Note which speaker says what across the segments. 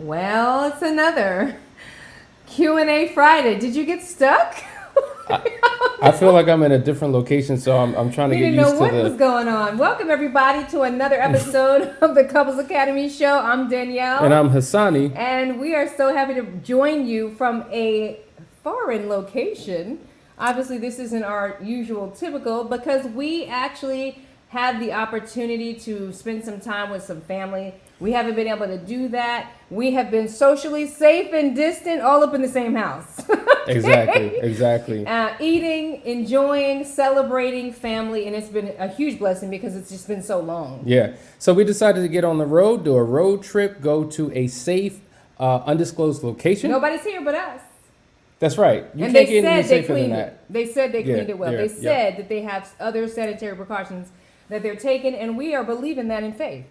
Speaker 1: Well, it's another Q&A Friday. Did you get stuck?
Speaker 2: I feel like I'm in a different location, so I'm trying to
Speaker 1: You
Speaker 2: get
Speaker 1: didn't
Speaker 2: used
Speaker 1: know
Speaker 2: to
Speaker 1: what
Speaker 2: the.
Speaker 1: was going on. Welcome, everybody, to another episode of the Couples Academy Show. I'm Danielle.
Speaker 2: And I'm Hassani.
Speaker 1: And we are so happy to join you from a foreign location. Obviously, this isn't our usual typical because we actually had the opportunity to spend some time with some family. We haven't been able to do that. We have been socially safe and distant, all up in the same house.
Speaker 2: Exactly.
Speaker 1: Eating, enjoying, celebrating family, and it's been a huge blessing because it's just been so long.
Speaker 2: Yeah. So we decided to get on the road, do a road trip, go to a safe, undisclosed location.
Speaker 1: Nobody's here but us.
Speaker 2: That's right. You
Speaker 1: And
Speaker 2: can't
Speaker 1: they
Speaker 2: get any
Speaker 1: said they
Speaker 2: safer than
Speaker 1: cleaned
Speaker 2: that.
Speaker 1: it. They said they cleaned it well. They
Speaker 2: yeah.
Speaker 1: said that they have other sanitary precautions that they're taking, and we are believing that in faith.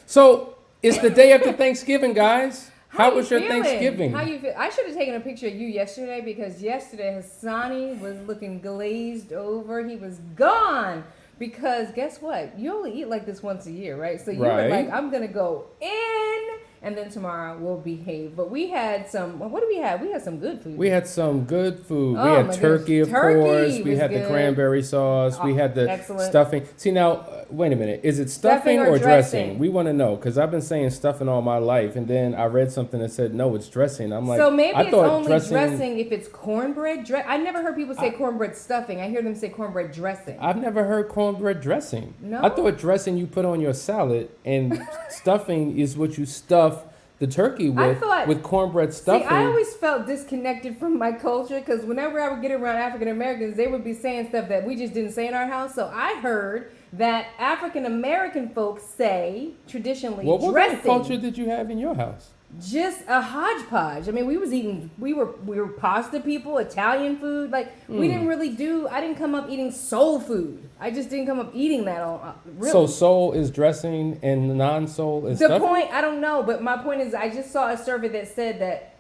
Speaker 2: So it's the day after Thanksgiving, guys. How was your
Speaker 1: feeling?
Speaker 2: Thanksgiving?
Speaker 1: How you feel? I should have taken a picture of you yesterday because yesterday Hassani was looking glazed over. He was gone because guess what? You only eat like this once a year, right? So you were like, I'm gonna go in, and then tomorrow we'll behave. But we had some. What did we have? We had some good food.
Speaker 2: We had some good food.
Speaker 1: Oh,
Speaker 2: we had
Speaker 1: my
Speaker 2: turkey,
Speaker 1: goodness.
Speaker 2: of course.
Speaker 1: Turkey
Speaker 2: We
Speaker 1: was
Speaker 2: had the
Speaker 1: good.
Speaker 2: cranberry sauce. We had the
Speaker 1: excellent.
Speaker 2: stuffing. See, now, wait a minute. Is it stuffing or dressing? We want to know because I've been saying stuffing all my life. And then I read something that said, no, it's dressing. I'm like,
Speaker 1: so maybe
Speaker 2: I
Speaker 1: it's
Speaker 2: thought
Speaker 1: only dressing if it's cornbread. I never heard people say cornbread stuffing. I hear them say cornbread dressing.
Speaker 2: I've never heard cornbread dressing.
Speaker 1: No?
Speaker 2: I thought dressing you put on your salad and stuffing is what you stuff the turkey with cornbread stuffing.
Speaker 1: See, I always felt disconnected from my culture because whenever I would get around African Americans, they would be saying stuff that we just didn't say in our house. So I heard that African American folks say traditionally
Speaker 2: What
Speaker 1: dressing.
Speaker 2: kind of culture did you have in your house?
Speaker 1: Just a hodgepodge. I mean, we were pasta people, Italian food. Like we didn't really I didn't come up eating soul food. I just didn't come up eating that on really.
Speaker 2: So soul is dressing and non-soul is stuffing?
Speaker 1: The point, I don't know, but my point is I just saw a survey that said that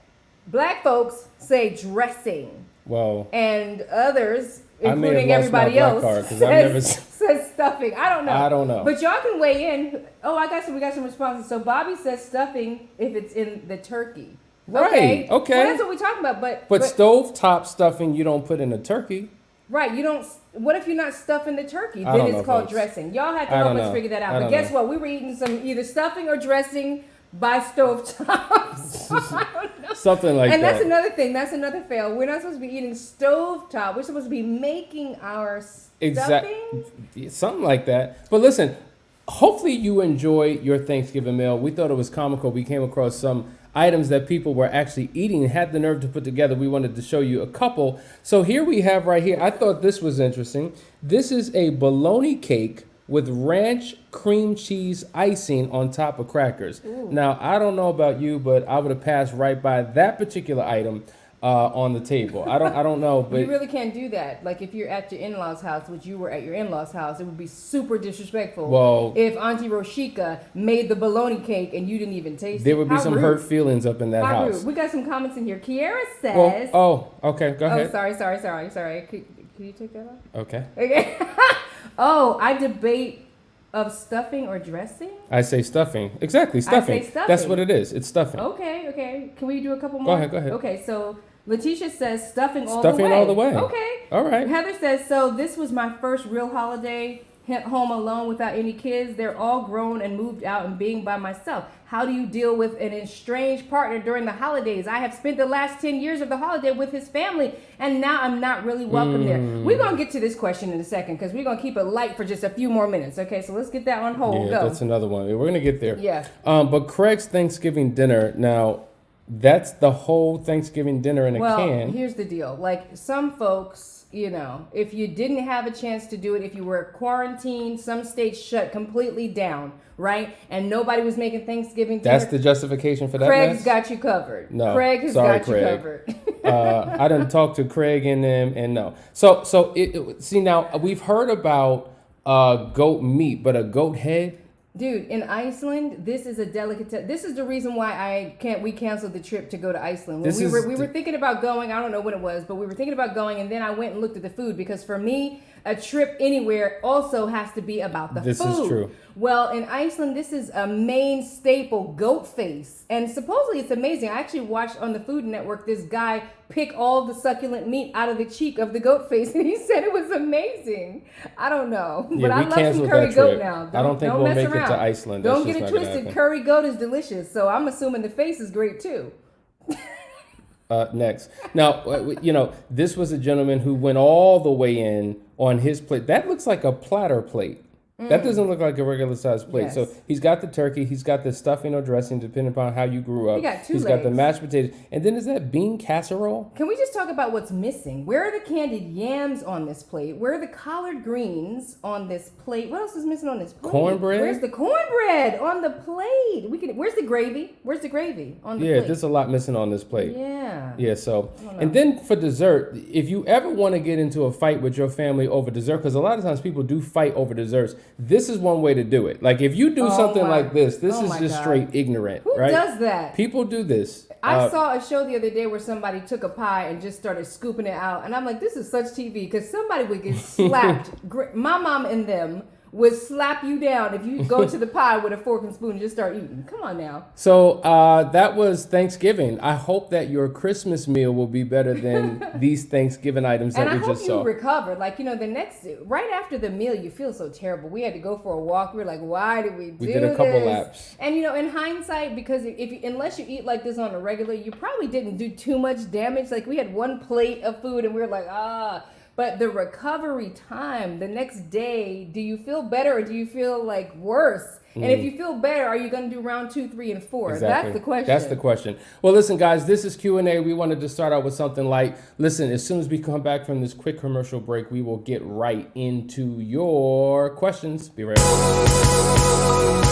Speaker 1: black folks say dressing.
Speaker 2: Well,
Speaker 1: and others,
Speaker 2: I may have
Speaker 1: including
Speaker 2: lost
Speaker 1: everybody
Speaker 2: my black
Speaker 1: else,
Speaker 2: card 'cause I've never
Speaker 1: says stuffing. I don't know. But y'all can weigh in. Oh, we got some responses. So Bobby says stuffing if it's in the turkey.
Speaker 2: Right. Okay.
Speaker 1: Well, that's what we're talking about. But
Speaker 2: stovetop stuffing you don't put in a turkey.
Speaker 1: Right. You don't. What if you're not stuffing the turkey?
Speaker 2: I
Speaker 1: Then
Speaker 2: don't
Speaker 1: it's
Speaker 2: know,
Speaker 1: called
Speaker 2: folks.
Speaker 1: dressing. Y'all have to help us figure that out. But guess what? We were eating some either stuffing or dressing by stovetop.
Speaker 2: Something like that.
Speaker 1: And that's another thing. That's another fail. We're not supposed to be eating stovetop. We're supposed to be making our stuffing.
Speaker 2: Something like that. But listen, hopefully you enjoy your Thanksgiving meal. We thought it was comical. We came across some items that people were actually eating and had the nerve to put together. We wanted to show you a couple. So here we have right here. I thought this was interesting. This is a bologna cake with ranch cream cheese icing on top of crackers. Ooh. Now, I don't know about you, but I would have passed right by that particular item on the table. I don't know, but
Speaker 1: you really can't do that. Like if you're at your in-laws' house, which you were at your in-laws' house, it would be super disrespectful.
Speaker 2: Well,
Speaker 1: if Auntie Roshika made the bologna cake and you didn't even taste it,
Speaker 2: there would be some hurt feelings up in that house.
Speaker 1: Rude. We got some comments in here. Kiara says,
Speaker 2: okay, go ahead.
Speaker 1: Oh, sorry. Could you take that off?
Speaker 2: Okay.
Speaker 1: Oh, I debate of stuffing or dressing?
Speaker 2: I say stuffing. Exactly, stuffing.
Speaker 1: I say stuffing.
Speaker 2: That's what it is. It's stuffing.
Speaker 1: Okay. Can we do a couple more?
Speaker 2: Go ahead.
Speaker 1: Okay, so Letitia says stuffing all
Speaker 2: the way.
Speaker 1: Okay.
Speaker 2: All right.
Speaker 1: Heather says, so this was my first real holiday home alone without any kids. They're all grown and moved out and being by myself. How do you deal with an estranged partner during the holidays? I have spent the last 10 years of the holiday with his family, and now I'm not really welcome there. We're going to get to this question in a second because we're going to keep it light for just a few more minutes. Okay, so let's get that on hold.
Speaker 2: Yeah, that's another one. We're going to get there.
Speaker 1: Yeah.
Speaker 2: But Craig's Thanksgiving dinner, now, that's the whole Thanksgiving dinner in a can.
Speaker 1: Well, here's the deal. Like some folks, if you didn't have a chance to do it, if you were quarantined, some states shut completely down, right? And nobody was making Thanksgiving dinner.
Speaker 2: That's the justification for that.
Speaker 1: Craig's got you covered.
Speaker 2: No,
Speaker 1: Craig has got you covered.
Speaker 2: I didn't talk to Craig and them, and no. So see now we've heard about goat meat, but a goat head.
Speaker 1: Dude, in Iceland, this is a delicatessen. This is the reason why we canceled the trip to go to Iceland. When we were thinking about going, I don't know when it was, but we were thinking about going, and then I went and looked at the food because for me, a trip anywhere also has to be about the food.
Speaker 2: This is true.
Speaker 1: Well, in Iceland, this is a main staple, goat face. And supposedly it's amazing. I actually watched on the Food Network this guy pick all the succulent meat out of the cheek of the goat face, and he said it was amazing. I don't know.
Speaker 2: Yeah,
Speaker 1: but I
Speaker 2: we
Speaker 1: love some
Speaker 2: canceled
Speaker 1: curry
Speaker 2: that
Speaker 1: goat
Speaker 2: trip.
Speaker 1: now.
Speaker 2: I don't think we'll
Speaker 1: mess
Speaker 2: make it
Speaker 1: around.
Speaker 2: to Iceland.
Speaker 1: Don't
Speaker 2: That's
Speaker 1: get it
Speaker 2: just not gonna
Speaker 1: twisted.
Speaker 2: happen.
Speaker 1: Curry goat is delicious, so I'm assuming the face is great too.
Speaker 2: Next. Now, this was a gentleman who went all the way in on his plate. That looks like a platter plate. That doesn't look like a regular sized plate.
Speaker 1: Yes.
Speaker 2: So he's got the turkey, he's got the stuffing or dressing, depending upon how you grew up.
Speaker 1: He got two
Speaker 2: He's got the
Speaker 1: legs.
Speaker 2: mashed potatoes. And then is that bean casserole?
Speaker 1: Can we just talk about what's missing? Where are the candied yams on this plate? Where are the collard greens on this plate? What else is missing on this plate?
Speaker 2: Cornbread?
Speaker 1: Where's the cornbread on the plate? Where's the gravy? Where's the gravy on the
Speaker 2: Yeah,
Speaker 1: plate?
Speaker 2: there's a lot missing on this plate.
Speaker 1: Yeah.
Speaker 2: Yeah, so,
Speaker 1: I don't know.
Speaker 2: and then for dessert, if you ever want to get into a fight with your family over dessert, because a lot of times people do fight over desserts, this is one way to do it. Like if you do something like this is
Speaker 1: my
Speaker 2: just
Speaker 1: God.
Speaker 2: straight ignorant,
Speaker 1: Who
Speaker 2: right?
Speaker 1: does that?
Speaker 2: People do this.
Speaker 1: I saw a show the other day where somebody took a pie and just started scooping it out. And I'm like, this is such TV because somebody would get slapped. My mom and them would slap you down if you go to the pie with a fork and spoon and just start eating. Come on now.
Speaker 2: So that was Thanksgiving. I hope that your Christmas meal will be better than these Thanksgiving items that
Speaker 1: And I
Speaker 2: we
Speaker 1: hope
Speaker 2: just
Speaker 1: you
Speaker 2: saw.
Speaker 1: recovered. Like, right after the meal, you feel so terrible. We had to go for a walk. We were like, why did we do this?
Speaker 2: We did a couple laps.
Speaker 1: And, in hindsight, because unless you eat like this on a regular, you probably didn't do too much damage. Like, we had one plate of food and we were like, But the recovery time, the next day, do you feel better or do you feel like worse? And if you feel better, are you going to do round 2, 3, and 4?
Speaker 2: Exactly.
Speaker 1: That's the question.
Speaker 2: That's the question. Well, listen, guys, this is Q&A. We wanted to start out with something light. Listen, as soon as we come back from this quick commercial break, we will get right into your questions. Be right back.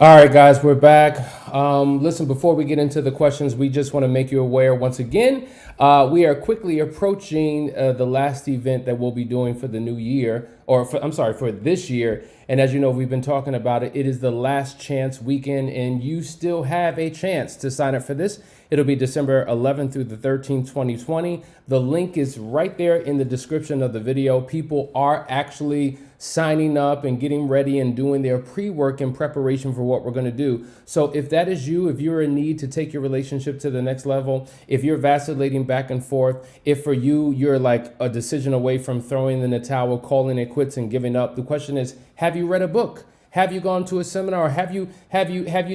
Speaker 2: All right, guys, we're back. Listen, before we get into the questions, we just want to make you aware once again, we are quickly approaching the last event that we'll be doing for the new year, for this year. And as you know, we've been talking about it. It is the last chance weekend, and you still have a chance to sign up for this. It'll be December 11th through the 13th, 2020. The link is right there in the description of the video. People are actually signing up and getting ready and doing their pre-work in preparation for what we're going to do. So if that is you, if you're in need to take your relationship to the next level, if you're vacillating back and forth, if for you, you're like a decision away from throwing in the towel, calling it quits and giving up, the question is, have you read a book? Have you gone to a seminar? Or have you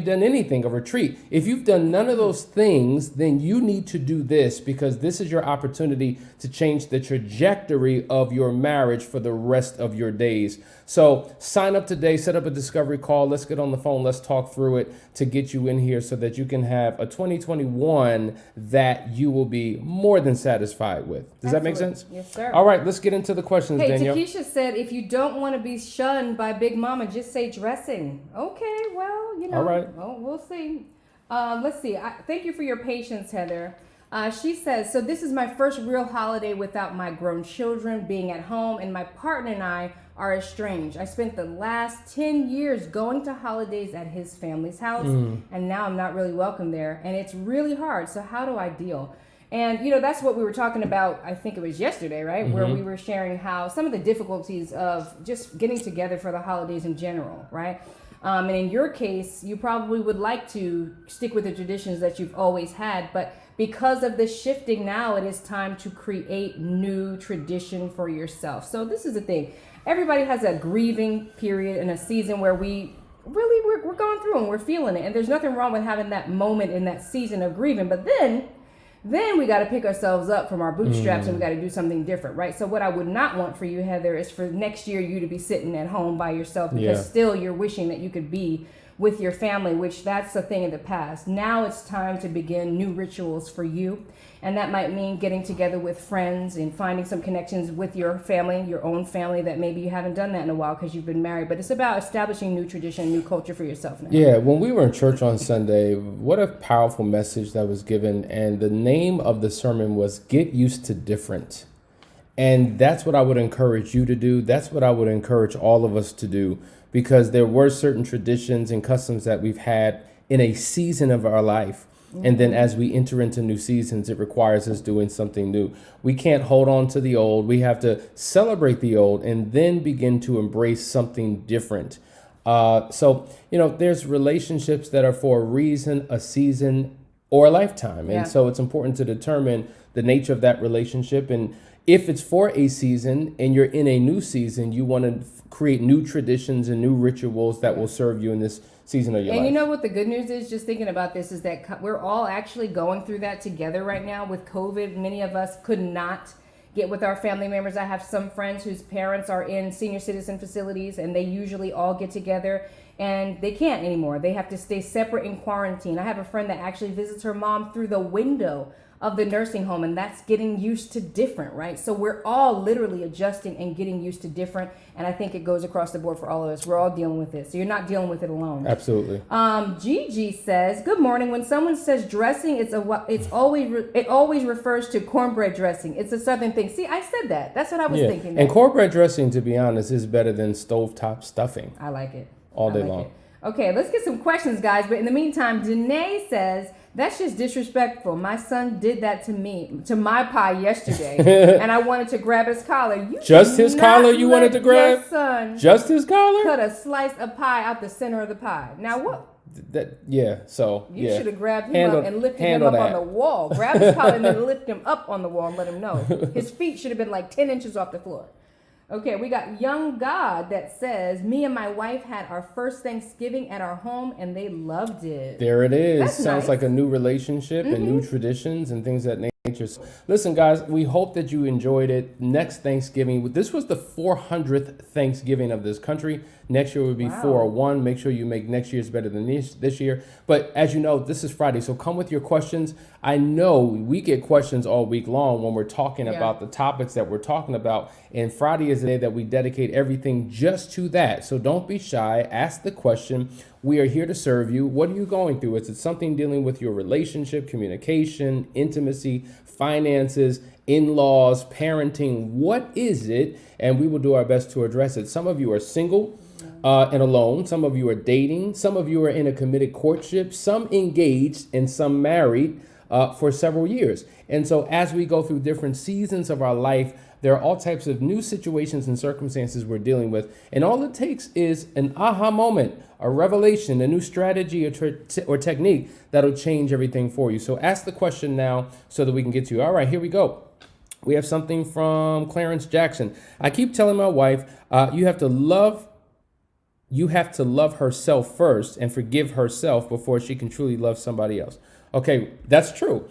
Speaker 2: done anything, a retreat? If you've done none of those things, then you need to do this, because this is your opportunity to change the trajectory of your marriage for the rest of your days. So sign up today, set up a discovery call. Let's get on the phone. Let's talk through it to get you in here so that you can have a 2021 that you will be more than satisfied with. Does that make sense?
Speaker 1: Yes, sir.
Speaker 2: All right, let's get into the questions,
Speaker 1: Hey,
Speaker 2: Danielle.
Speaker 1: Takesha said, if you don't want to be shunned by Big Mama, just say dressing. Okay, well,
Speaker 2: All right.
Speaker 1: Oh, we'll see. Let's see. Thank you for your patience, Heather. She says, so this is my first real holiday without my grown children being at home, and my partner and I are estranged. I spent the last 10 years going to holidays at his family's house, and now I'm not really welcome there, and it's really hard. So how do I deal? And, that's what we were talking about, I think it was yesterday, right? Where we were sharing how some of the difficulties of just getting together for the holidays in general, right? And in your case, you probably would like to stick with the traditions that you've always had, but because of the shifting now, it is time to create new tradition for yourself. So this is the thing. Everybody has a grieving period and a season where we're going through and we're feeling it. And there's nothing wrong with having that moment in that season of grieving. But then we got to pick ourselves up from our bootstraps and we got to do something different, right? So what I would not want for you, Heather, is for next year you to be sitting at home by yourself because still you're wishing that you could be with your family, which that's a thing of the past. Now it's time to begin new rituals for you. And that might mean getting together with friends and finding some connections with your family, your own family, that maybe you haven't done that in a while because you've been married. But it's about establishing new tradition, new culture for yourself now.
Speaker 2: Yeah, when we were in church on Sunday, what a powerful message that was given. And the name of the sermon was Get Used to Different. And that's what I would encourage you to do. That's what I would encourage all of us to do, because there were certain traditions and customs that we've had in a season of our life. And then as we enter into new seasons, it requires us doing something new. We can't hold on to the old. We have to celebrate the old and then begin to embrace something different. So, there's relationships that are for a reason, a season, or a lifetime. And so it's important to determine the nature of that relationship. And if it's for a season and you're in a new season, you want to create new traditions and new rituals that will serve you in this season of your life.
Speaker 1: And you know what the good news is, just thinking about this, is that we're all actually going through that together right now with COVID. Many of us could not get with our family members. I have some friends whose parents are in senior citizen facilities, and they usually all get together, and they can't anymore. They have to stay separate in quarantine. I have a friend that actually visits her mom through the window of the nursing home, and that's getting used to different, right? So we're all literally adjusting and getting used to different, and I think it goes across the board for all of us. We're all dealing with it, so you're not dealing with it alone.
Speaker 2: Absolutely.
Speaker 1: Gigi says, "Good morning. When someone says dressing, it always refers to cornbread dressing. It's a Southern thing." See, I said that. That's what I was thinking.
Speaker 2: And cornbread dressing, to be honest, is better than stovetop stuffing.
Speaker 1: I like it
Speaker 2: all day long.
Speaker 1: Okay, let's get some questions, guys. But in the meantime, Danae says, "That's just disrespectful. My son did that to my pie yesterday, and I wanted to grab his collar."
Speaker 2: Just his collar you wanted to grab?
Speaker 1: Your son
Speaker 2: just his collar?
Speaker 1: Cut a slice of pie out the center of the pie. Now what? You should have grabbed him up and lifted him up on the wall. Grab his collar and then lift him up on the wall and let him know. His feet should have been like 10 inches off the floor. Okay, we got Young God that says, "Me and my wife had our first Thanksgiving at our home and they loved it."
Speaker 2: There it is.
Speaker 1: That's
Speaker 2: Sounds
Speaker 1: nice.
Speaker 2: like a new relationship and new traditions and things of that nature. So, listen, guys, we hope that you enjoyed it. Next Thanksgiving, this was the 400th Thanksgiving of this country. Next year will be 401. Make sure you make next year's better than this year. But as you know, this is Friday, so come with your questions. I know we get questions all week long when we're talking about the topics that we're talking about. And Friday is the day that we dedicate everything just to that. So don't be shy. Ask the question. We are here to serve you. What are you going through? Is it something dealing with your relationship, communication, intimacy, finances, in-laws, parenting? What is it? And we will do our best to address it. Some of you are single and alone. Some of you are dating. Some of you are in a committed courtship. Some engaged and some married for several years. And so as we go through different seasons of our life, there are all types of new situations and circumstances we're dealing with. And all it takes is an aha moment, a revelation, a new strategy or technique that'll change everything for you. So ask the question now so that we can get to you. All right, here we go. We have something from Clarence Jackson. "I keep telling my wife, you have to love herself first and forgive herself before she can truly love somebody else." Okay, that's true.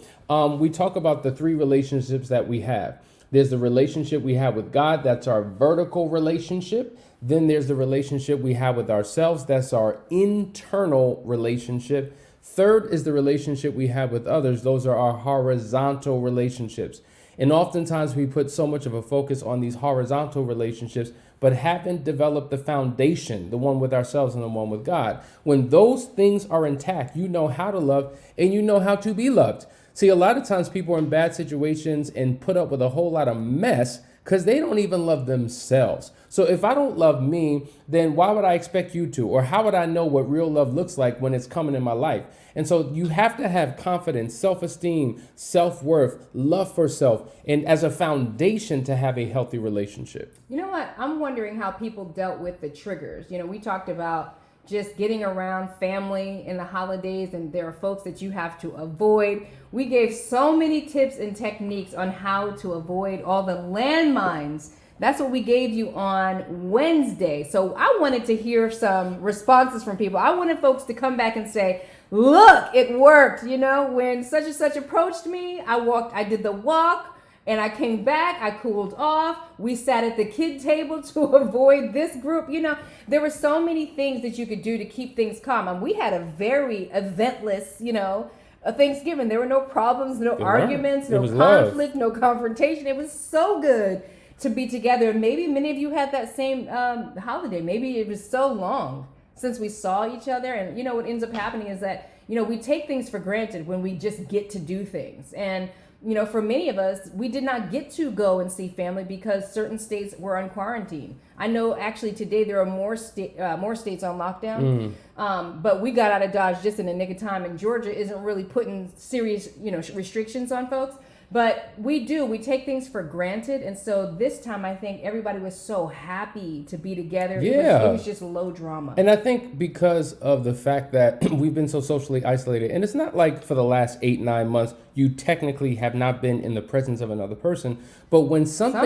Speaker 2: We talk about the three relationships that we have. There's the relationship we have with God. That's our vertical relationship. Then there's the relationship we have with ourselves. That's our internal relationship. Third is the relationship we have with others. Those are our horizontal relationships. And oftentimes we put so much of a focus on these horizontal relationships, but haven't developed the foundation, the one with ourselves and the one with God. When those things are intact, you know how to love and you know how to be loved. See, a lot of times people are in bad situations and put up with a whole lot of mess because they don't even love themselves. So if I don't love me, then why would I expect you to? Or how would I know what real love looks like when it's coming in my life? And so you have to have confidence, self-esteem, self-worth, love for self, and as a foundation to have a healthy relationship.
Speaker 1: You know what? I'm wondering how people dealt with the triggers. We talked about just getting around family in the holidays, and there are folks that you have to avoid. We gave so many tips and techniques on how to avoid all the landmines. That's what we gave you on Wednesday. So I wanted to hear some responses from people. I wanted folks to come back and say, "Look, it worked. When such and such approached me, I did the walk, And I came back, I cooled off. We sat at the kid table to avoid this group. You know, there were so many things that you could do to keep things calm. And we had a very eventless, you know, a Thanksgiving. There were no problems, no arguments, no conflict, no confrontation. It was so good to be together. Maybe many of you had that same holiday. Maybe it was so long since we saw each other. And, you know, what ends up happening is that, you know, we take things for granted when we just get to do things. And, you know, for many of us, we did not get to go and see family because certain states were on quarantine. I know actually today there are more states on lockdown, but we got out of Dodge just in the nick of time, and Georgia isn't really putting serious, you know, restrictions on folks. But we take things for granted. And so this time I think everybody was so happy to be together.
Speaker 2: Yeah.
Speaker 1: It was just low drama.
Speaker 2: And I think because of the fact that we've been so socially isolated, and it's not like for the last 8-9 months, you technically have not been in the presence of another person. But when something,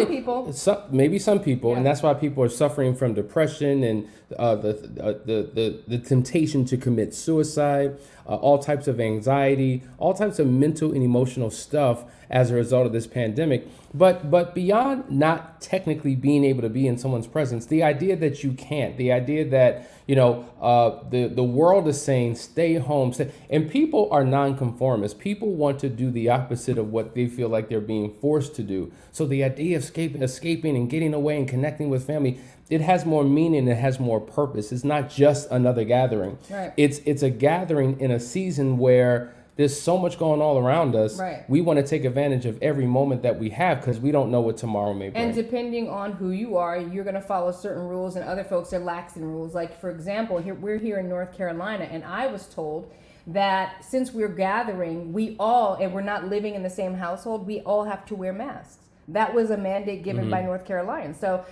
Speaker 2: maybe some people, yeah. And that's why people are suffering from depression and the temptation to commit suicide, all types of anxiety, all types of mental and emotional stuff as a result of this pandemic. But beyond not technically being able to be in someone's presence, the idea that you can't, the idea that, you know, the world is saying stay home, and people are nonconformists. People want to do the opposite of what they feel like they're being forced to do. So the idea of escaping and getting away and connecting with family, it has more meaning, it has more purpose. It's not just another gathering.
Speaker 1: Right.
Speaker 2: It's a gathering in a season where there's so much going all around us.
Speaker 1: Right. We
Speaker 2: want to take advantage of every moment that we have because we don't know what tomorrow may bring.
Speaker 1: And depending on who you are, you're going to follow certain rules, and other folks are lax in rules. Like, for example, we're here in North Carolina, and I was told that since we're gathering, and we're not living in the same household, we all have to wear masks. That was a mandate given by North Carolina. So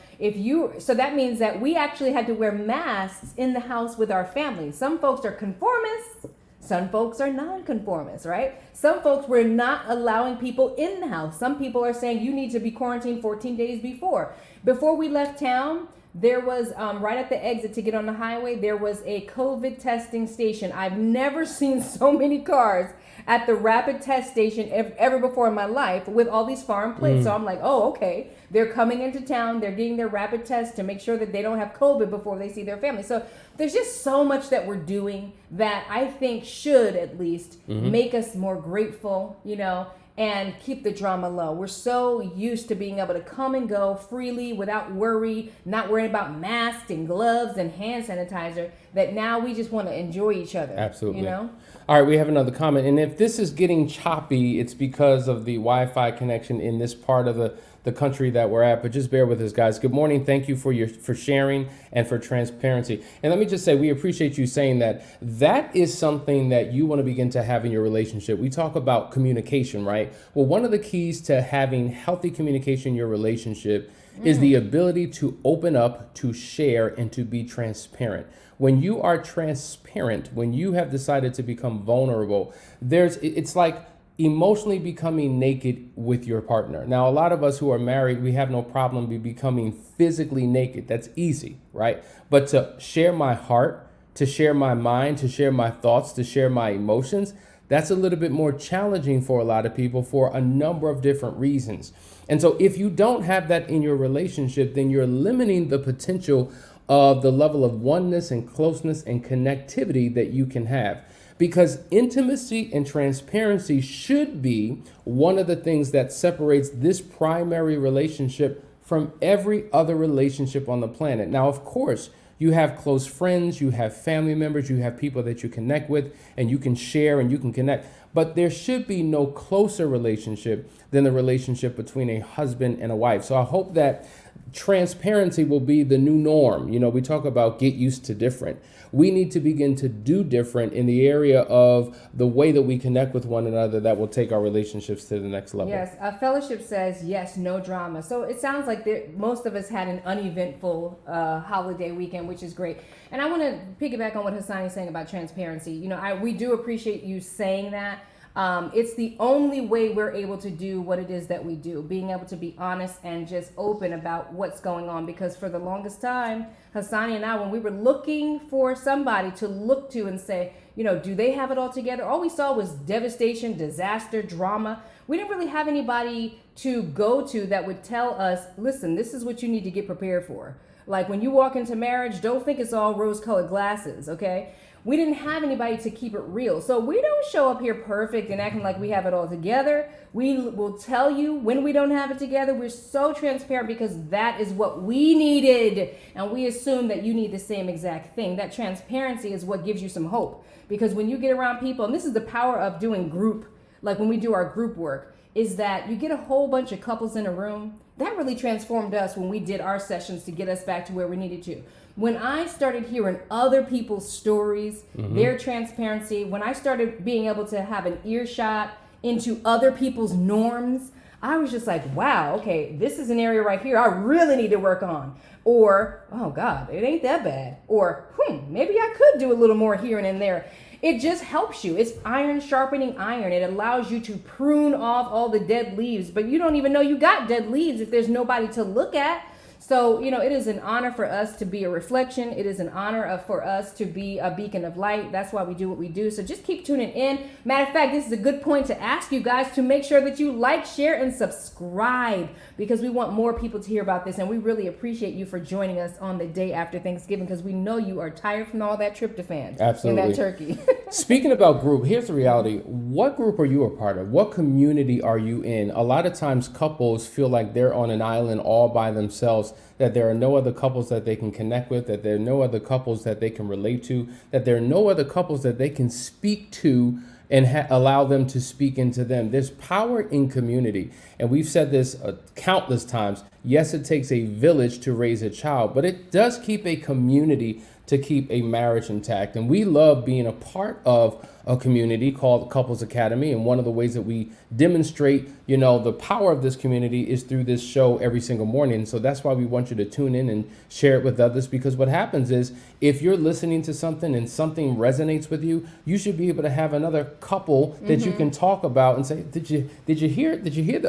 Speaker 1: so that means that we actually had to wear masks in the house with our family. Some folks are conformists. Some folks are nonconformists, right? Some folks were not allowing people in the house. Some people are saying you need to be quarantined 14 days before. Before we left town, there was, right at the exit to get on the highway, there was a COVID testing station. I've never seen so many cars at the rapid test station ever before in my life with all these foreign plates. So I'm like, oh, okay. They're coming into town. They're getting their rapid test to make sure that they don't have COVID before they see their family. So there's just so much that we're doing that I think should at least make us more grateful, you know, and keep the drama low. We're so used to being able to come and go freely without worry, not worrying about masks and gloves and hand sanitizer, that now we just want to enjoy each other.
Speaker 2: Absolutely.
Speaker 1: You know?
Speaker 2: All right, we have another comment. And if this is getting choppy, it's because of the Wi-Fi connection in this part of the country that we're at, but just bear with us, guys. Good morning. Thank you for sharing and for transparency. And let me just say, we appreciate you saying that. That is something that you want to begin to have in your relationship. We talk about communication, right? Well, one of the keys to having healthy communication in your relationship is the ability to open up, to share, and to be transparent. When you are transparent, when you have decided to become vulnerable, it's like emotionally becoming naked with your partner. Now, a lot of us who are married, we have no problem becoming physically naked. That's easy, right? But to share my heart, to share my mind, to share my thoughts, to share my emotions, that's a little bit more challenging for a lot of people for a number of different reasons. And so if you don't have that in your relationship, then you're limiting the potential of the level of oneness and closeness and connectivity that you can have. Because intimacy and transparency should be one of the things that separates this primary relationship from every other relationship on the planet. Now, of course, you have close friends, you have family members, you have people that you connect with, and you can share and you can connect. But there should be no closer relationship than the relationship between a husband and a wife. So I hope that transparency will be the new norm. You know, we talk about get used to different. We need to begin to do different in the area of the way that we connect with one another that will take our relationships to the next level.
Speaker 1: Yes, fellowship says, yes, no drama. So it sounds like most of us had an uneventful holiday weekend, which is great. And I want to piggyback on what Hassan is saying about transparency. You know, we do appreciate you saying that. It's the only way we're able to do what it is that we do, being able to be honest and just open about what's going on. Because for the longest time, Hassani and I, when we were looking for somebody to look to and say, do they have it all together? All we saw was devastation, disaster, drama. We didn't really have anybody to go to that would tell us, listen, this is what you need to get prepared for. Like when you walk into marriage, don't think it's all rose-colored glasses, okay? We didn't have anybody to keep it real. So we don't show up here perfect and acting like we have it all together. We will tell you when we don't have it together. We're so transparent because that is what we needed. And we assume that you need the same exact thing. That transparency is what gives you some hope. Because when you get around people, and this is the power of doing group, like when we do our group work, is that you get a whole bunch of couples in a room. That really transformed us when we did our sessions to get us back to where we needed to. When I started hearing other people's stories, their transparency, when I started being able to have an earshot into other people's norms, I was just like, wow, okay, this is an area right here I really need to work on. Or, oh God, it ain't that bad. Or, maybe I could do a little more here and there. It just helps you. It's iron sharpening iron. It allows you to prune off all the dead leaves, but you don't even know you got dead leaves if there's nobody to look at. So, it is an honor for us to be a reflection. It is an honor for us to be a beacon of light. That's why we do what we do. So just keep tuning in. Matter of fact, this is a good point to ask you guys to make sure that you like, share, and subscribe because we want more people to hear about this. And we really appreciate you for joining us on the day after Thanksgiving because we know you are tired from all that tryptophan and that turkey.
Speaker 2: Speaking about group, here's the reality. What group are you a part of? What community are you in? A lot of times couples feel like they're on an island all by themselves, that there are no other couples that they can connect with, that there are no other couples that they can relate to, that there are no other couples that they can speak to and allow them to speak into them. There's power in community. And we've said this countless times. Yes, it takes a village to raise a child, but it does keep a community to keep a marriage intact. And we love being a part of a community called Couples Academy. And one of the ways that we demonstrate, the power of this community is through this show every single morning. So that's why we want you to tune in and share it with others, because what happens is if you're listening to something and something resonates with you, you should be able to have another couple that you can talk about and say, did you hear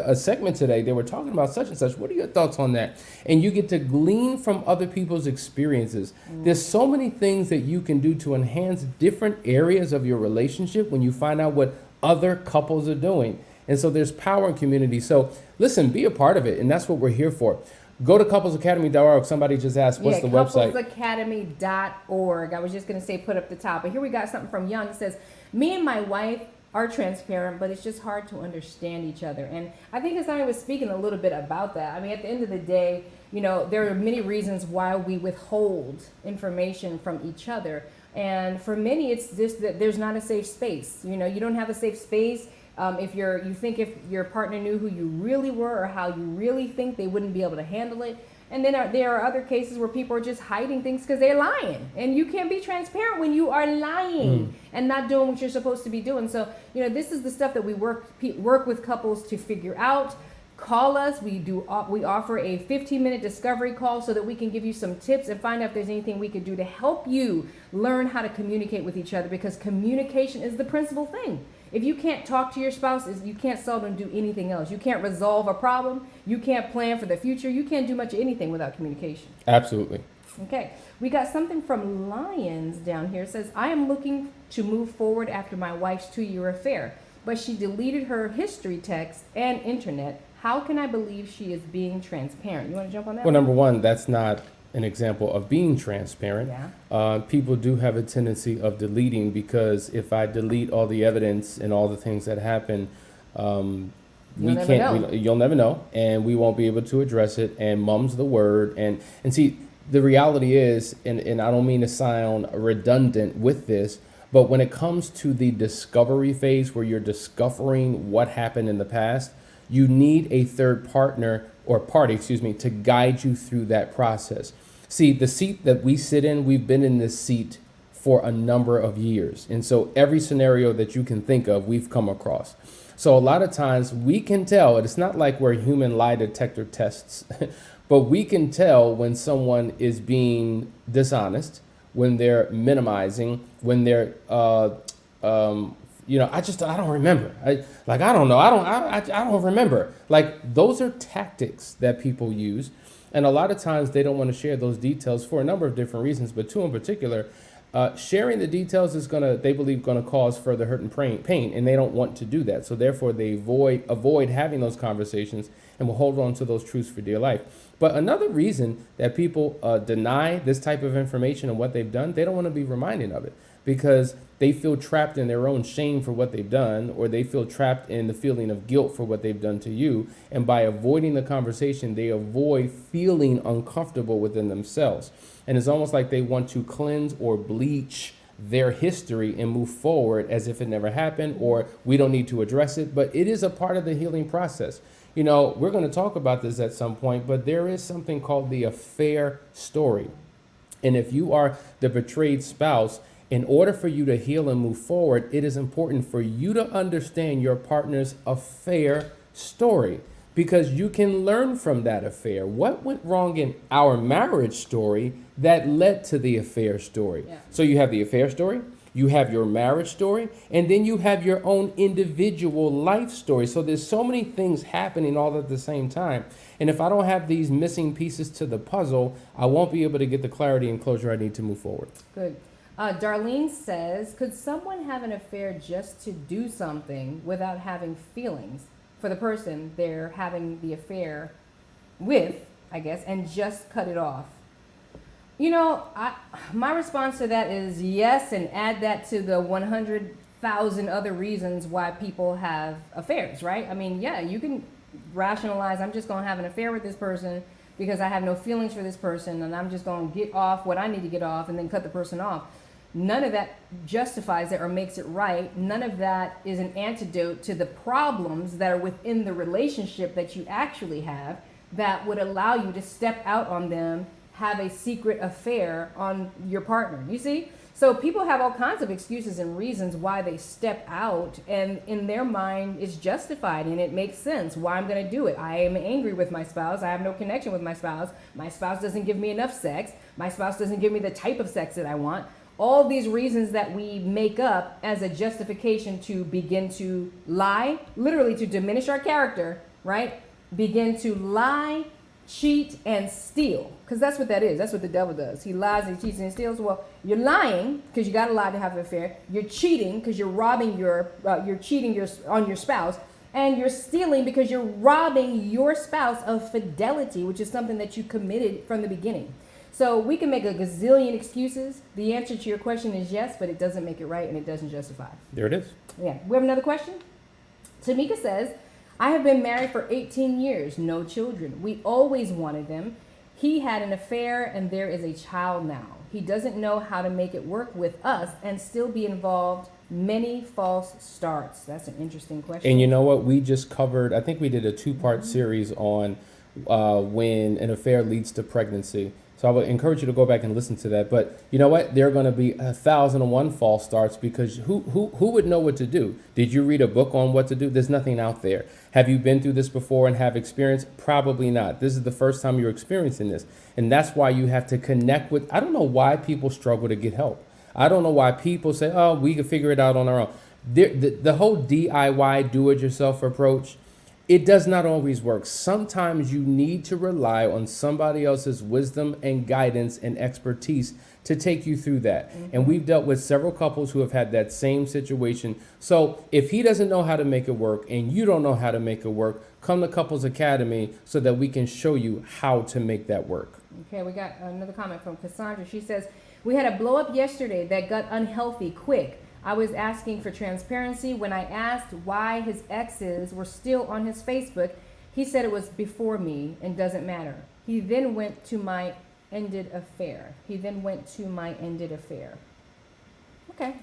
Speaker 2: a segment today? They were talking about such and such. What are your thoughts on that? And you get to glean from other people's experiences. There's so many things that you can do to enhance different areas of your relationship when you find out what other couples are doing. And so there's power in community. So listen, be a part of it. And that's what we're here for. Go to couplesacademy.org. Somebody just asked, what's the website?
Speaker 1: Couplesacademy.org. I was just going to say put up the top. But here we got something from Young. It says, me and my wife are transparent, but it's just hard to understand each other. And I think Cassandra was speaking a little bit about that. I mean, at the end of the day, there are many reasons why we withhold information from each other. And for many, it's just that there's not a safe space. You don't have a safe space. If your partner knew who you really were or how you really think, they wouldn't be able to handle it. And then there are other cases where people are just hiding things because they're lying. And you can't be transparent when you are lying and not doing what you're supposed to be doing. So, this is the stuff that we work with couples to figure out. Call us. We offer a 15-minute discovery call so that we can give you some tips and find out if there's anything we could do to help you learn how to communicate with each other, because communication is the principal thing. If you can't talk to your spouse, you can't seldom do anything else. You can't resolve a problem. You can't plan for the future. You can't do much of anything without communication.
Speaker 2: Absolutely.
Speaker 1: Okay. We got something from Lions down here. It says, I am looking to move forward after my wife's 2-year affair, but she deleted her history text and internet. How can I believe she is being transparent? You want to jump on that?
Speaker 2: Well, number one, that's not an example of being transparent.
Speaker 1: Yeah.
Speaker 2: People do have a tendency of deleting, because if I delete all the evidence and all the things that happen, you'll never know, and we won't be able to address it, and mum's the word. And see, the reality is, and I don't mean to sound redundant with this, but when it comes to the discovery phase where you're discovering what happened in the past, you need a third party to guide you through that process. See, the seat that we sit in, we've been in this seat for a number of years. And so every scenario that you can think of, we've come across. So a lot of times we can tell, and it's not like we're human lie detector tests, but we can tell when someone is being dishonest, when they're minimizing, when they're I don't remember. I don't know. I don't remember. Like, those are tactics that people use. And a lot of times they don't want to share those details for a number of different reasons, but two in particular. Sharing the details is they believe, gonna cause further hurt and pain, and they don't want to do that. So therefore, they avoid having those conversations and will hold on to those truths for dear life. But another reason that people deny this type of information and what they've done, they don't want to be reminded of it because they feel trapped in their own shame for what they've done, or they feel trapped in the feeling of guilt for what they've done to you. And by avoiding the conversation, they avoid feeling uncomfortable within themselves. And it's almost like they want to cleanse or bleach their history and move forward as if it never happened, or we don't need to address it. But it is a part of the healing process. We're going to talk about this at some point, but there is something called the affair story. And if you are the betrayed spouse, in order for you to heal and move forward, it is important for you to understand your partner's affair story, because you can learn from that affair. What went wrong in our marriage story that led to the affair story? Yeah. So you have the affair story, you have your marriage story, and then you have your own individual life story. So there's so many things happening all at the same time. And if I don't have these missing pieces to the puzzle, I won't be able to get the clarity and closure I need to move forward.
Speaker 1: Good. Darlene says, could someone have an affair just to do something without having feelings for the person they're having the affair with, I guess, and just cut it off? My response to that is yes, and add that to the 100,000 other reasons why people have affairs, right? I mean, yeah, you can rationalize, I'm just going to have an affair with this person because I have no feelings for this person, and I'm just going to get off what I need to get off and then cut the person off. None of that justifies it or makes it right. None of that is an antidote to the problems that are within the relationship that you actually have that would allow you to step out on them, have a secret affair on your partner. You see? So people have all kinds of excuses and reasons why they step out, and in their mind it's justified and it makes sense why I'm going to do it. I am angry with my spouse. I have no connection with my spouse. My spouse doesn't give me enough sex. My spouse doesn't give me the type of sex that I want. All these reasons that we make up as a justification to begin to lie, literally to diminish our character, right? Begin to lie, cheat, and steal. Because that's what that is. That's what the devil does. He lies and cheats and steals. Well, you're lying because you got to lie to have an affair. You're cheating because you're robbing on your spouse. And you're stealing because you're robbing your spouse of fidelity, which is something that you committed from the beginning. So we can make a gazillion excuses. The answer to your question is yes, but it doesn't make it right and it doesn't justify.
Speaker 2: There it is.
Speaker 1: Yeah. We have another question. Tamika says, I have been married for 18 years, no children. We always wanted them. He had an affair and there is a child now. He doesn't know how to make it work with us and still be involved. Many false starts. That's an interesting question.
Speaker 2: And you know what? We just covered, I think we did a 2-part series on when an affair leads to pregnancy. So I would encourage you to go back and listen to that. But you know what? There are going to be 1,001 false starts because who would know what to do? Did you read a book on what to do? There's nothing out there. Have you been through this before and have experience? Probably not. This is the first time you're experiencing this. And that's why you have to connect with, I don't know why people struggle to get help. I don't know why people say, oh, we can figure it out on our own. The whole DIY, do-it-yourself approach, it does not always work. Sometimes you need to rely on somebody else's wisdom and guidance and expertise to take you through that. Mm-hmm. And we've dealt with several couples who have had that same situation. So if he doesn't know how to make it work and you don't know how to make it work, come to Couples Academy so that we can show you how to make that work.
Speaker 1: Okay, we got another comment from Cassandra. She says, we had a blow up yesterday that got unhealthy quick. I was asking for transparency. When I asked why his exes were still on his Facebook, he said it was before me and doesn't matter. He then went to my ended affair. Okay,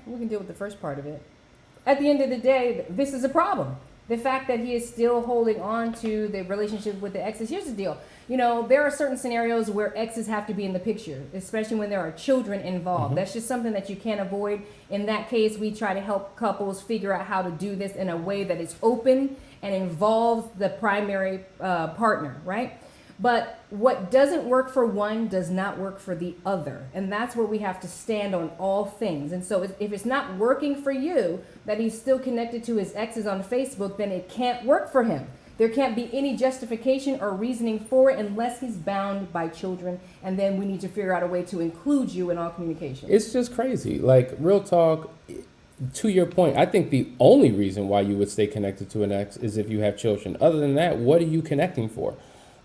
Speaker 1: we can deal with the first part of it. At the end of the day, this is a problem. The fact that he is still holding on to the relationship with the exes. Here's the deal. You know, there are certain scenarios where exes have to be in the picture, especially when there are children involved. Mm-hmm. That's just something that you can't avoid. In that case, we try to help couples figure out how to do this in a way that is open and involves the primary partner, right? But what doesn't work for one does not work for the other. And that's where we have to stand on all things. And so if it's not working for you, that he's still connected to his exes on Facebook, then it can't work for him. There can't be any justification or reasoning for it unless he's bound by children. And then we need to figure out a way to include you in all communication.
Speaker 2: It's just crazy. Like, real talk, to your point, I think the only reason why you would stay connected to an ex is if you have children. Other than that, what are you connecting for?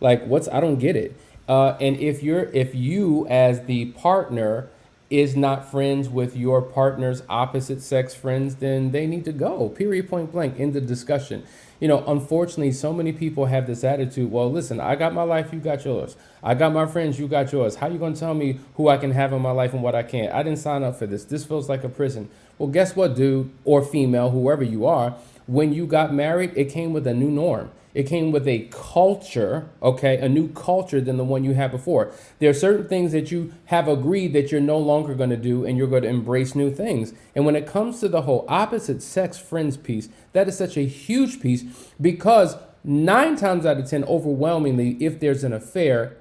Speaker 2: Like, I don't get it. And if you as the partner is not friends with your partner's opposite sex friends, then they need to go. Period, point blank, in the discussion. Unfortunately, so many people have this attitude. Well, listen, I got my life, you got yours. I got my friends, you got yours. How you going to tell me who I can have in my life and what I can't? I didn't sign up for this. This feels like a prison. Well, guess what, dude or female, whoever you are, when you got married, it came with a new norm. It came with a culture, okay, a new culture than the one you had before. There are certain things that you have agreed that you're no longer going to do, and you're going to embrace new things. And when it comes to the whole opposite sex friends piece, that is such a huge piece, because 9 times out of 10, overwhelmingly, if there's an affair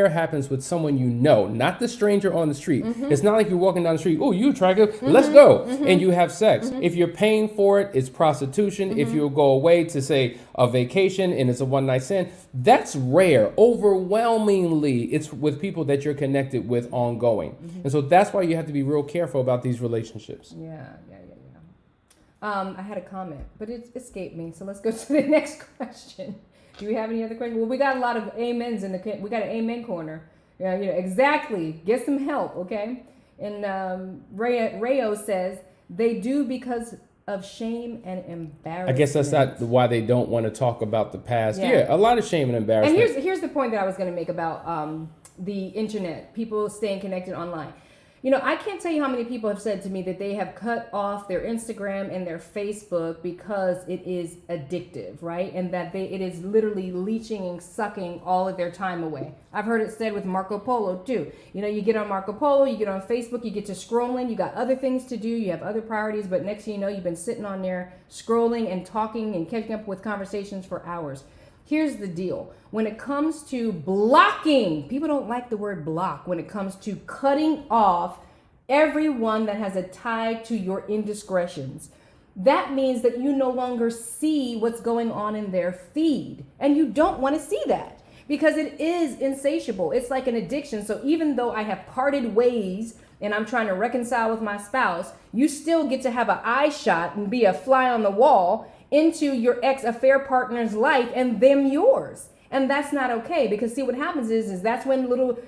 Speaker 2: happens with someone you know, not the stranger on the street. Mm-hmm. It's not like you're walking down the street, oh, you attractive, let's go, and you have sex. If you're paying for it, it's prostitution. If you go away to, say, a vacation and it's a one-night stand, that's rare. Overwhelmingly, it's with people that you're connected with ongoing. And so that's why you have to be real careful about these relationships.
Speaker 1: Yeah. I had a comment, but it escaped me. So let's go to the next question. Do we have any other questions? Well, we got a lot of amens we got an amen corner. Yeah, exactly. Get some help, okay? And Rayo says they do because of shame and embarrassment.
Speaker 2: I guess that's not why they don't want to talk about the past. Yeah, a lot of shame and embarrassment.
Speaker 1: And here's the point that I was going to make about the internet, people staying connected online. I can't tell you how many people have said to me that they have cut off their Instagram and their Facebook because it is addictive, right? And that it is literally leeching and sucking all of their time away. I've heard it said with Marco Polo too. You get on Marco Polo, you get on Facebook, you get to scrolling, you got other things to do, you have other priorities, but next thing you know, you've been sitting on there scrolling and talking and catching up with conversations for hours. Here's the deal. When it comes to blocking, people don't like the word block. When it comes to cutting off everyone that has a tie to your indiscretions, that means that you no longer see what's going on in their feed. And you don't want to see that because it is insatiable. It's like an addiction. So even though I have parted ways and I'm trying to reconcile with my spouse, you still get to have an eye shot and be a fly on the wall into your ex-affair partner's life and them yours. And that's not okay, because see what happens is that's when little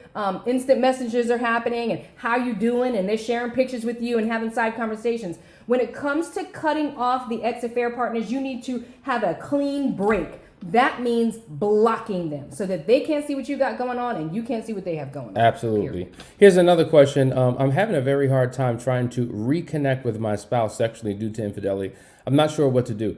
Speaker 1: instant messages are happening and how you doing, and they're sharing pictures with you and having side conversations. When it comes to cutting off the ex-affair partners, you need to have a clean break. That means blocking them so that they can't see what you got going on and you can't see what they have going on.
Speaker 2: Absolutely.
Speaker 1: Period.
Speaker 2: Here's another question. I'm having a very hard time trying to reconnect with my spouse sexually due to infidelity. I'm not sure what to do.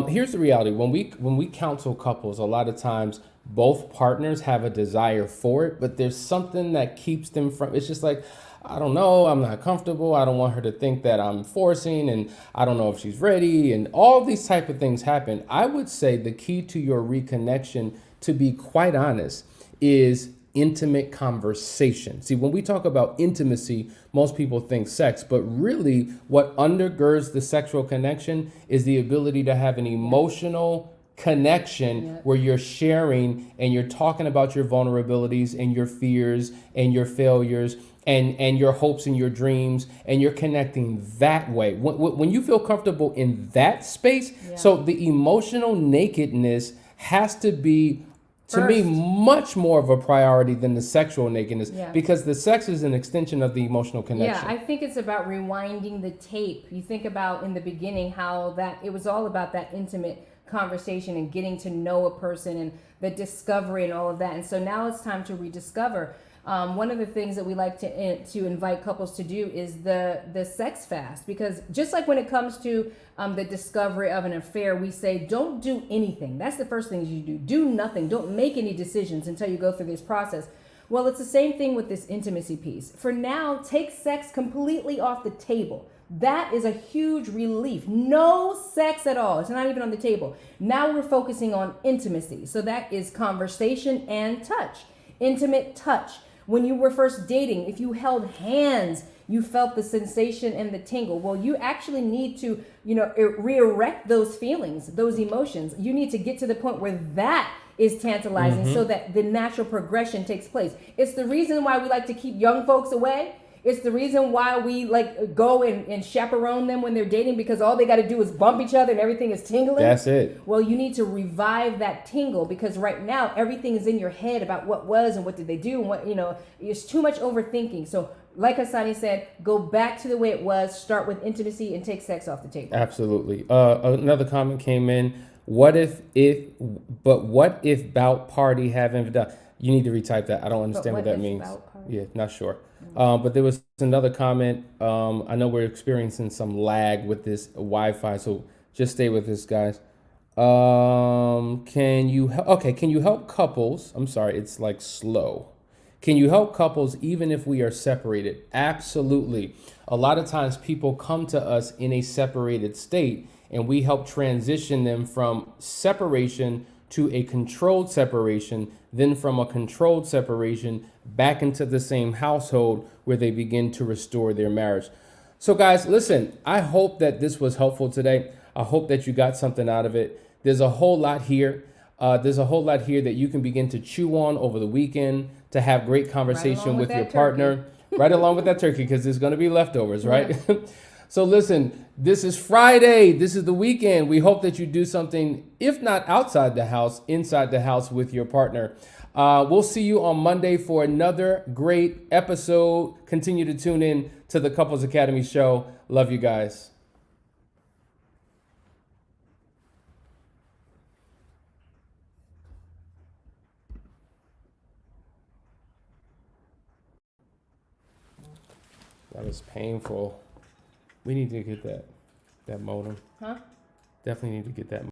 Speaker 2: Here's the reality. When we counsel couples, a lot of times both partners have a desire for it, but there's something that keeps them from. It's just like, I don't know, I'm not comfortable. I don't want her to think that I'm forcing, and I don't know if she's ready, and all these type of things happen. I would say the key to your reconnection, to be quite honest, is intimate conversation. See, when we talk about intimacy, most people think sex, but really what undergirds the sexual connection is the ability to have an emotional connection where you're sharing and you're talking about your vulnerabilities and your fears and your failures and your hopes and your dreams, and you're connecting that way. When you feel comfortable in that space, so the emotional nakedness has to be, to me, much more of a priority than the sexual nakedness, because the sex is an extension of the emotional connection.
Speaker 1: Yeah, I think it's about rewinding the tape. You think about in the beginning how that it was all about that intimate conversation and getting to know a person and the discovery and all of that. And so now it's time to rediscover. One of the things that we like to invite couples to do is the sex fast, because just like when it comes to the discovery of an affair, we say don't do anything. That's the first thing you do. Do nothing. Don't make any decisions until you go through this process. Well, it's the same thing with this intimacy piece. For now, take sex completely off the table. That is a huge relief. No sex at all. It's not even on the table. Now we're focusing on intimacy. So that is conversation and touch. Intimate touch. When you were first dating, if you held hands, you felt the sensation and the tingle. Well, you actually need to, re-erect those feelings, those emotions. You need to get to the point where that is tantalizing so that the natural progression takes place. It's the reason why we like to keep young folks away. It's the reason why we like go and chaperone them when they're dating, because all they got to do is bump each other and everything is tingling.
Speaker 2: That's it.
Speaker 1: Well, you need to revive that tingle, because right now everything is in your head about what was and what did they do and what, it's too much overthinking. So like Asani said, go back to the way it was, start with intimacy and take sex off the table.
Speaker 2: Absolutely. Another comment came in. What if bout party have infidelity? You need to retype that. I don't understand what that means. Yeah, not sure. But there was another comment. I know we're experiencing some lag with this Wi-Fi, so just stay with this, guys. Can you help couples? I'm sorry, it's like slow. Can you help couples even if we are separated? Absolutely. A lot of times people come to us in a separated state, and we help transition them from separation to a controlled separation, then from a controlled separation back into the same household where they begin to restore their marriage. So guys, listen, I hope that this was helpful today. I hope that you got something out of it. There's a whole lot here. There's a whole lot here that you can begin to chew on over the weekend, to have great conversation with your partner, right along with that turkey, because there's going to be leftovers, right? Yeah. So listen, this is Friday. This is the weekend. We hope that you do something, if not outside the house, inside the house with your partner. We'll see you on Monday for another great episode. Continue to tune in to the Couples Academy show. Love you guys. That was painful. We need to get that modem.
Speaker 1: Huh?
Speaker 2: Definitely need to get that.